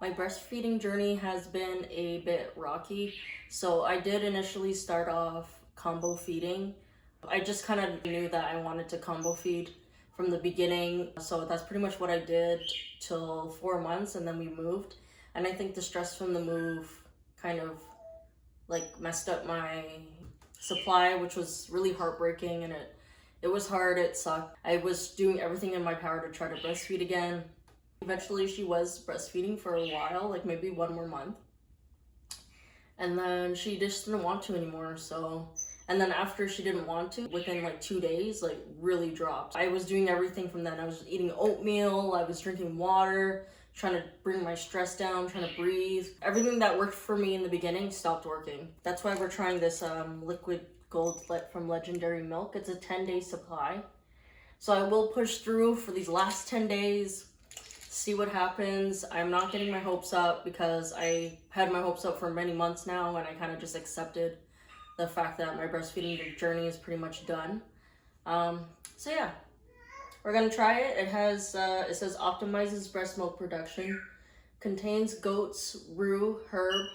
My breastfeeding journey has been a bit rocky. So I did initially start off combo feeding. I just kind of knew that I wanted to combo feed from the beginning. So that's pretty much what I did till 4 months, and then we moved. And I think the stress from the move kind of like messed up my supply, which was really heartbreaking, and it was hard, it sucked. I was doing everything in my power to try to breastfeed again. Eventually she was breastfeeding for a while, like maybe 1 more month. And then she just didn't want to anymore, so. And then after she didn't want to, within like 2 days, like really dropped. I was doing everything from then. I was eating oatmeal, I was drinking water, trying to bring my stress down, trying to breathe. Everything that worked for me in the beginning stopped working. That's why we're trying this liquid gold from Legendairy Milk. It's a 10-day supply. So I will push through for these last 10 days, see what happens. I'm not getting my hopes up because I had my hopes up for many months now, and I kind of just accepted the fact that my breastfeeding journey is pretty much done. So yeah, we're gonna try it. It has, it says optimizes breast milk production, contains goat's rue herb,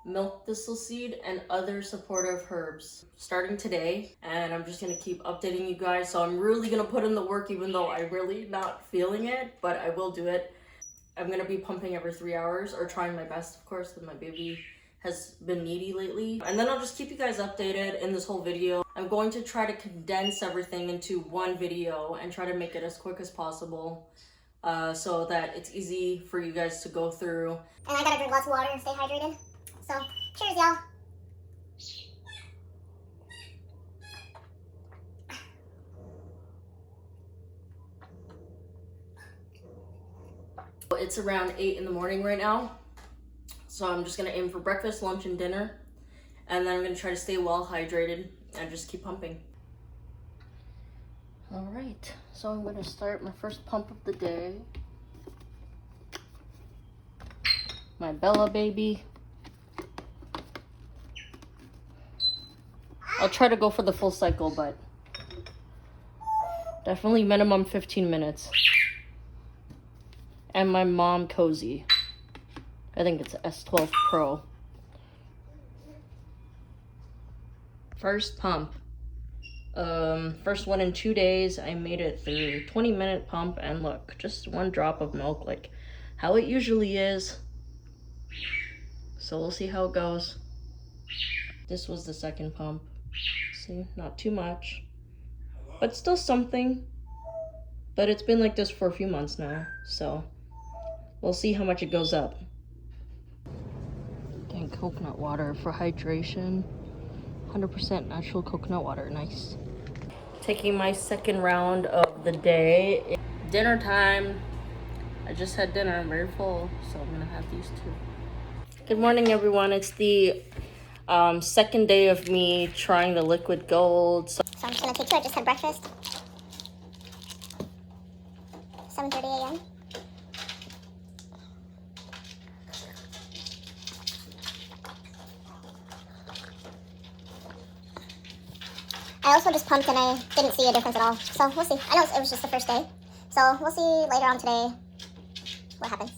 milk thistle seed, and other supportive herbs. Starting today, and I'm just gonna keep updating you guys. So I'm really gonna put in the work, even though I'm really not feeling it, but I will do it. I'm gonna be pumping every 3 hours, or trying my best, of course, because my baby has been needy lately. And then I'll just keep you guys updated in this whole video. I'm going to try to condense everything into one video and try to make it as quick as possible, so that it's easy for you guys to go through. And I gotta drink lots of water and stay hydrated. So, cheers, y'all. It's around 8 in the morning right now. So I'm just gonna aim for breakfast, lunch, and dinner. And then I'm gonna try to stay well hydrated and just keep pumping. All right, so I'm gonna start my first pump of the day. My Bella baby. I'll try to go for the full cycle, but definitely minimum 15 minutes. And my mom Cozy. I think it's S12 Pro. First pump. First one in 2 days. I made it through 20-minute pump, and look, just one drop of milk, like how it usually is. So we'll see how it goes. This was the second pump. See, not too much, but still something. But it's been like this for a few months now, so we'll see how much it goes up. Getting coconut water for hydration. 100% natural coconut water, nice. Taking my second round of the day. Dinner time. I just had dinner, I'm very full, so I'm gonna have these two. Good morning, everyone. It's the second day of me trying the liquid gold. So I'm just gonna take two. I just had breakfast. 7:30 a.m. I also just pumped and I didn't see a difference at all. So we'll see. I know it was just the first day. So we'll see later on today what happens.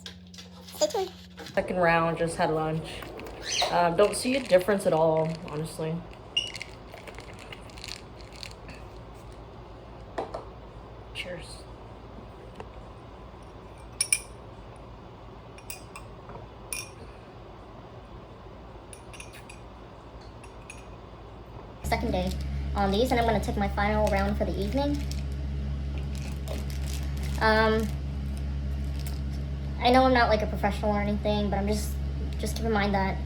Stay tuned. Second round, just had lunch. Don't see a difference at all, honestly. Cheers. Second day on these, and I'm going to take my final round for the evening. I know I'm not like a professional or anything, but I'm just keep in mind that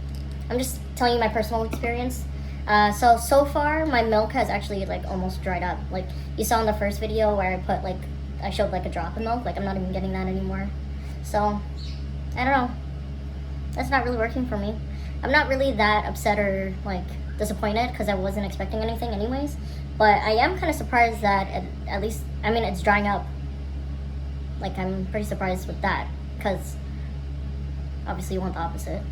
I'm just telling you my personal experience. So far my milk has actually like almost dried up. Like you saw in the first video where I showed like a drop of milk. Like I'm not even getting that anymore. So I don't know. That's not really working for me. I'm not really that upset or like disappointed because I wasn't expecting anything anyways. But I am kind of surprised that at least, I mean, it's drying up. Like I'm pretty surprised with that because obviously you want the opposite.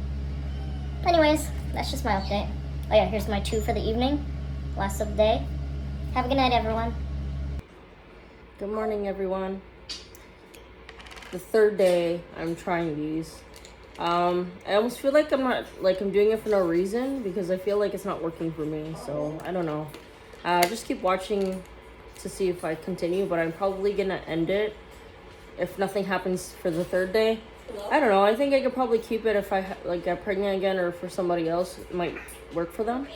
Anyways, that's just my update. Oh yeah, here's my 2 for the evening. Last of the day. Have a good night, everyone. Good morning, everyone. The third day I'm trying these. I almost feel like I'm doing it for no reason because I feel like it's not working for me. So I don't know. Just keep watching to see if I continue, but I'm probably gonna end it if nothing happens for the third day. I don't know. I think I could probably keep it if I get pregnant again, or for somebody else, it might work for them.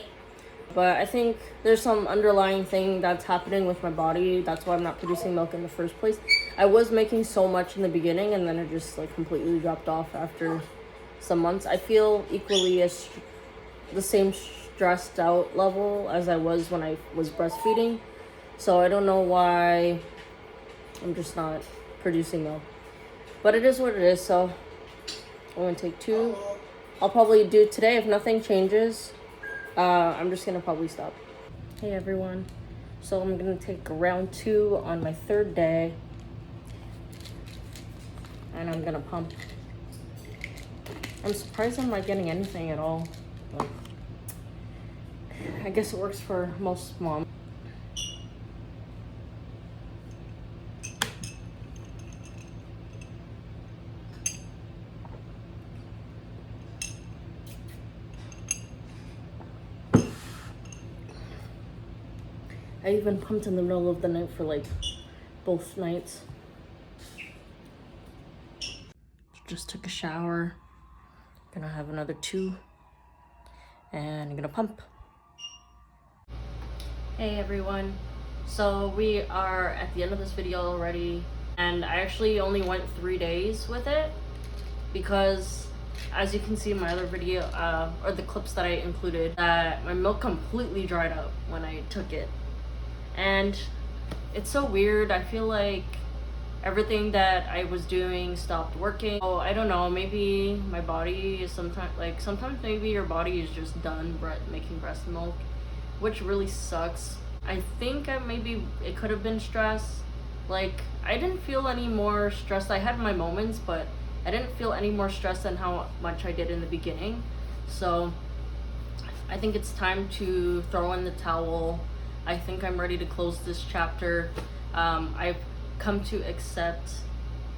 But I think there's some underlying thing that's happening with my body. That's why I'm not producing milk in the first place. I was making so much in the beginning, and then it just like completely dropped off after some months. I feel equally as the same stressed out level as I was when I was breastfeeding. So I don't know why I'm just not producing milk. But it is what it is, so I'm gonna take 2. I'll probably do it today if nothing changes. I'm just gonna probably stop. Hey everyone. So I'm gonna take round 2 on my 3rd day. And I'm gonna pump. I'm surprised I'm not getting anything at all. Like, I guess it works for most moms. I even pumped in the middle of the night for like both nights. Just took a shower. Gonna have another 2. And I'm gonna pump. Hey everyone. So we are at the end of this video already. And I actually only went 3 days with it. Because as you can see in my other video, or the clips that I included, that my milk completely dried up when I took it. And it's so weird. I feel like everything that I was doing stopped working. Oh, I don't know, maybe my body is sometimes maybe your body is just done making breast milk, which really sucks. I think maybe it could have been stress. Like, I didn't feel any more stressed. I had my moments, but I didn't feel any more stressed than how much I did in the beginning. So I think it's time to throw in the towel. I think I'm ready to close this chapter. I've come to accept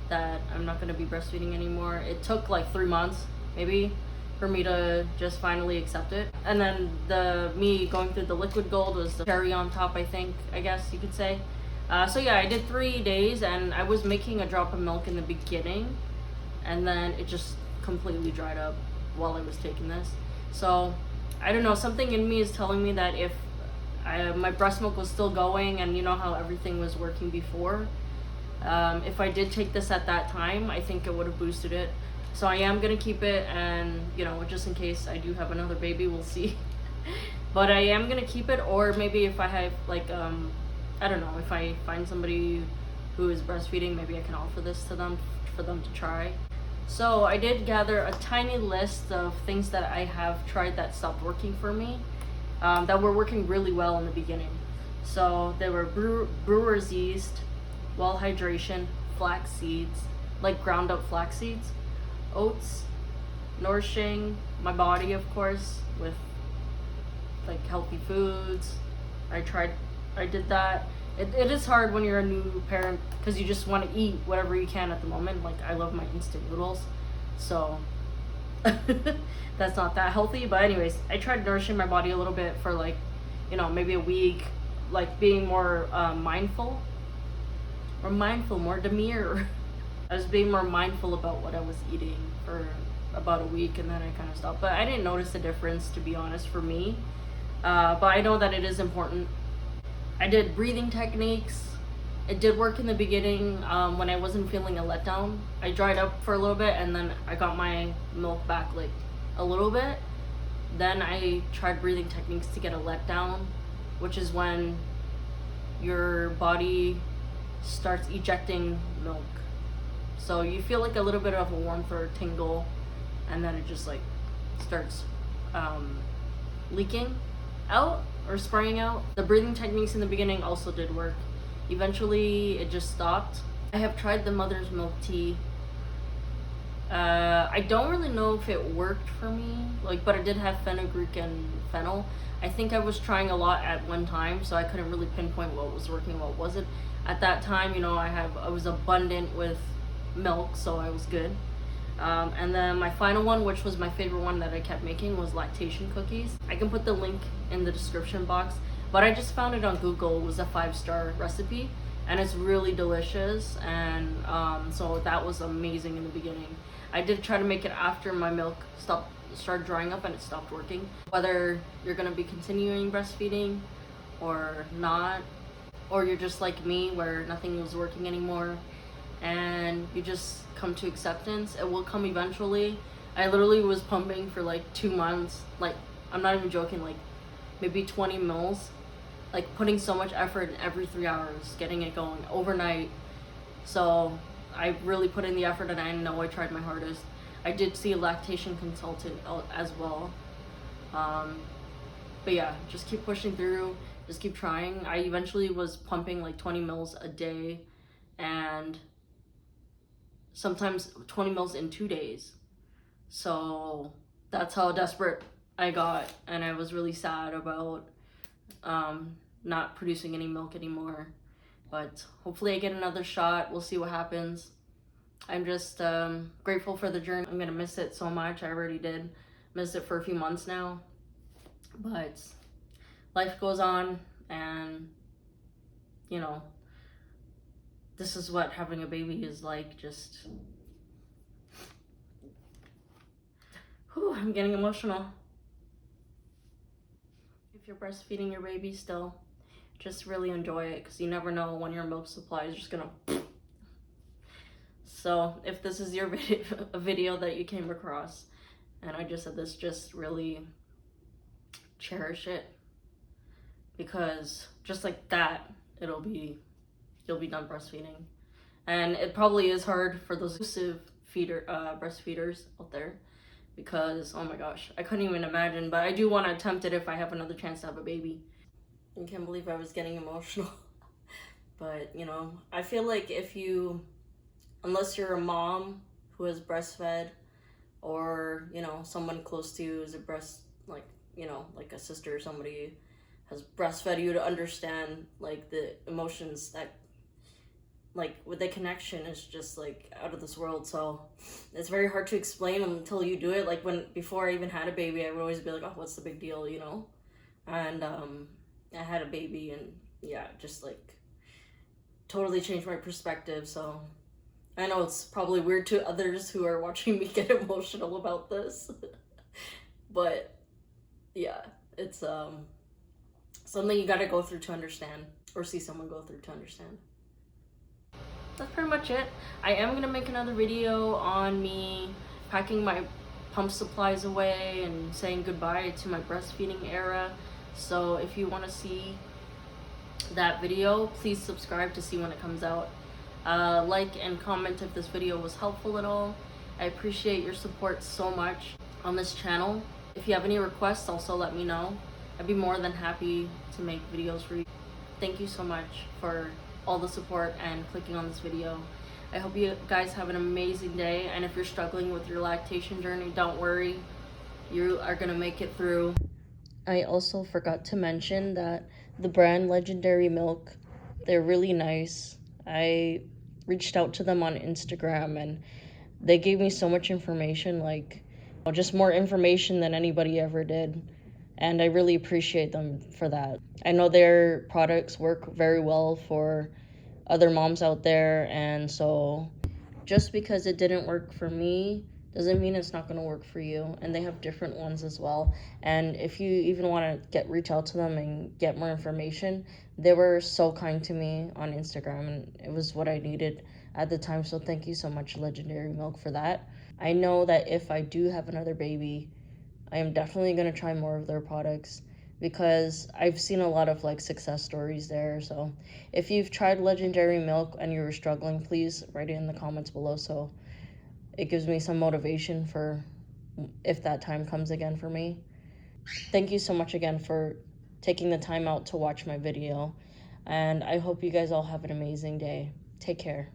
that I'm not going to be breastfeeding anymore. It took like 3 months maybe for me to just finally accept it. And then me going through the liquid gold was the cherry on top, I guess you could say. So yeah, I did 3 days, and I was making a drop of milk in the beginning, and then it just completely dried up while I was taking this. So I don't know, something in me is telling me that if my breast milk was still going, and you know how everything was working before, if I did take this at that time, I think it would have boosted it. So I am gonna keep it, and you know, just in case I do have another baby, we'll see. But I am gonna keep it, or maybe if I have like I don't know, if I find somebody who is breastfeeding, maybe I can offer this to them for them to try. So I did gather a tiny list of things that I have tried that stopped working for me, that were working really well in the beginning. So there were brewer's yeast, well hydration, flax seeds, like ground up flax seeds, oats, nourishing my body, of course, with like healthy foods. I did that. It is hard when you're a new parent because you just want to eat whatever you can at the moment. Like, I love my instant noodles, so that's not that healthy. But anyways, I tried nourishing my body a little bit for like, you know, maybe a week, like being more mindful, more demure. I was being more mindful about what I was eating for about a week, and then I kind of stopped. But I didn't notice a difference, to be honest, for me. But I know that it is important. I did breathing techniques. It did work in the beginning, when I wasn't feeling a letdown. I dried up for a little bit, and then I got my milk back like a little bit. Then I tried breathing techniques to get a letdown, which is when your body starts ejecting milk. So you feel like a little bit of a warmth or a tingle, and then it just like starts leaking out or spraying out. The breathing techniques in the beginning also did work. Eventually it just stopped. I have tried the mother's milk tea. I don't really know if it worked for me, like, but it did have fenugreek and fennel. I think I was trying a lot at one time, so I couldn't really pinpoint what was working, what wasn't. At that time, you know, I was abundant with milk, so I was good. And then my final one, which was my favorite one that I kept making, was lactation cookies. I can put the link in the description box, but I just found it on Google. It was a 5-star recipe, and it's really delicious. And so that was amazing in the beginning. I did try to make it after my milk started drying up and it stopped working. Whether you're gonna be continuing breastfeeding or not, or you're just like me where nothing was working anymore and you just come to acceptance, it will come eventually. I literally was pumping for like 2 months, like I'm not even joking, like maybe 20 mils, like putting so much effort in every 3 hours, getting it going overnight. So I really put in the effort and I know I tried my hardest. I did see a lactation consultant as well. But yeah, just keep pushing through, just keep trying. I eventually was pumping like 20 mils a day and sometimes 20 mils in 2 days. So that's how desperate I got, and I was really sad about not producing any milk anymore. But hopefully I get another shot. We'll see what happens. I'm just grateful for the journey. I'm gonna miss it so much. I already did miss it for a few months now, but life goes on, and you know, this is what having a baby is like. Just whew, I'm getting emotional. If you're breastfeeding your baby still, just really enjoy it, because you never know when your milk supply is just gonna So if this is your a video that you came across and I just said this, just really cherish it, because just like that, you'll be done breastfeeding. And it probably is hard for those exclusive breastfeeders out there, because oh my gosh, I couldn't even imagine. But I do want to attempt it if I have another chance to have a baby. I can't believe I was getting emotional. But you know, I feel like unless you're a mom who has breastfed, or you know, someone close to you is like a sister or somebody has breastfed you, to understand like the emotions that, like, with the connection is just like out of this world. So it's very hard to explain until you do it. Like before I even had a baby, I would always be like, oh, what's the big deal, you know? And I had a baby, and yeah, just like totally changed my perspective. So I know it's probably weird to others who are watching me get emotional about this. But yeah, it's something you gotta go through to understand, or see someone go through to understand. That's pretty much it. I am gonna make another video on me packing my pump supplies away and saying goodbye to my breastfeeding era. So if you want to see that video, please subscribe to see when it comes out. Like and comment if this video was helpful at all. I appreciate your support so much on this channel. If you have any requests, also let me know. I'd be more than happy to make videos for you. Thank you so much for all the support and clicking on this video. I hope you guys have an amazing day, and if you're struggling with your lactation journey, don't worry, you are gonna make it through. I also forgot to mention that the brand Legendairy Milk, they're really nice. I reached out to them on Instagram and they gave me so much information, like just more information than anybody ever did. And I really appreciate them for that. I know their products work very well for other moms out there, and so just because it didn't work for me doesn't mean it's not going to work for you. And they have different ones as well. And if you even want to reach out to them and get more information, they were so kind to me on Instagram, and it was what I needed at the time. So thank you so much, Legendairy Milk, for that. I know that if I do have another baby, I am definitely going to try more of their products, because I've seen a lot of like success stories there. So if you've tried Legendairy Milk and you were struggling, please write it in the comments below, so it gives me some motivation for if that time comes again for me. Thank you so much again for taking the time out to watch my video, and I hope you guys all have an amazing day. Take care.